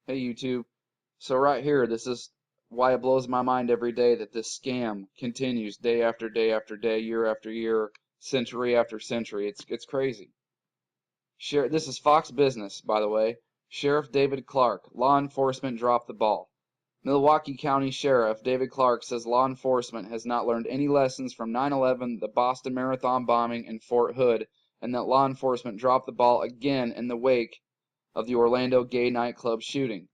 Hey YouTube. So right here, this is why it blows my mind every day that this scam continues day after day after day, year after year, century after century. It's crazy. This is Fox Business, by the way. Sheriff David Clarke, law enforcement dropped the ball. Milwaukee County Sheriff David Clarke says law enforcement has not learned any lessons from 9/11, the Boston Marathon bombing, and Fort Hood, and that law enforcement dropped the ball again in the wake of the Orlando gay nightclub shooting.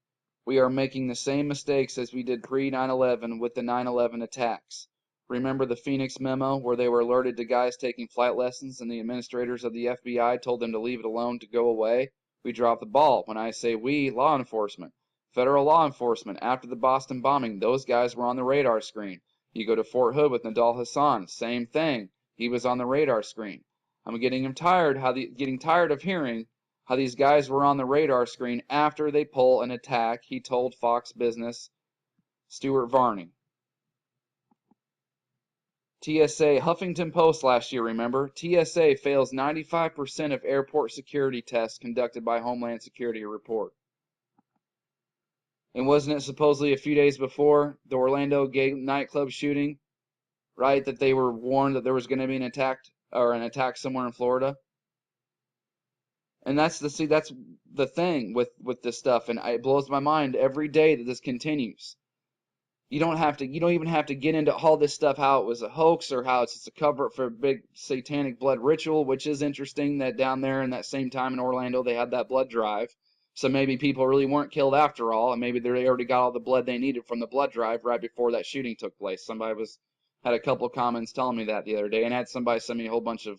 We are making the same mistakes as we did pre-9/11 with the 9/11 attacks. Remember the Phoenix memo where they were alerted to guys taking flight lessons and the administrators of the FBI told them to leave it alone, to go away? We dropped the ball. When I say we, law enforcement. Federal law enforcement. After the Boston bombing, those guys were on the radar screen. You go to Fort Hood with Nidal Hasan, same thing. He was on the radar screen. I'm getting tired of hearing how these guys were on the radar screen after they pull an attack, he told Fox Business Stuart Varney. TSA, Huffington Post last year, remember? TSA fails 95% of airport security tests conducted by Homeland Security report. And wasn't it supposedly a few days before the Orlando gay nightclub shooting, right, that they were warned that there was going to be an attack somewhere in Florida? And that's the thing with this stuff, and it blows my mind every day that this continues. You don't even have to get into all this stuff, how it was a hoax or how it's just a cover up for a big satanic blood ritual, which is interesting that down there in that same time in Orlando they had that blood drive. So maybe people really weren't killed after all, and maybe they already got all the blood they needed from the blood drive right before that shooting took place. Had a couple of comments telling me that the other day, and had somebody send me a whole bunch of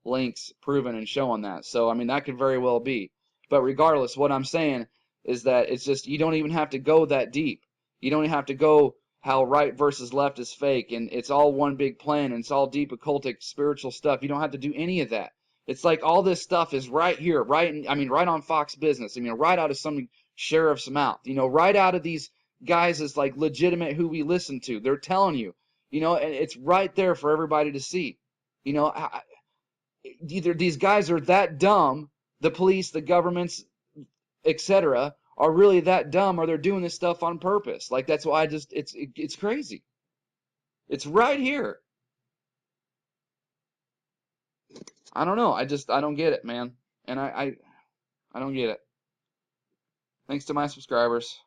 links proving and showing that. So I mean, that could very well be. But regardless, what I'm saying is that it's just, you don't even have to go that deep. You don't have to go how right versus left is fake and it's all one big plan and it's all deep occultic spiritual stuff. You don't have to do any of that. It's like all this stuff is right here, right on Fox Business. Right out of some sheriff's mouth. Right out of these guys is like legitimate who we listen to. They're telling you, and it's right there for everybody to see. Either these guys are that dumb, the police, the governments, etc., are really that dumb, or they're doing this stuff on purpose. Like, that's why it's crazy. It's right here. I don't know. I don't get it, man. And I don't get it. Thanks to my subscribers.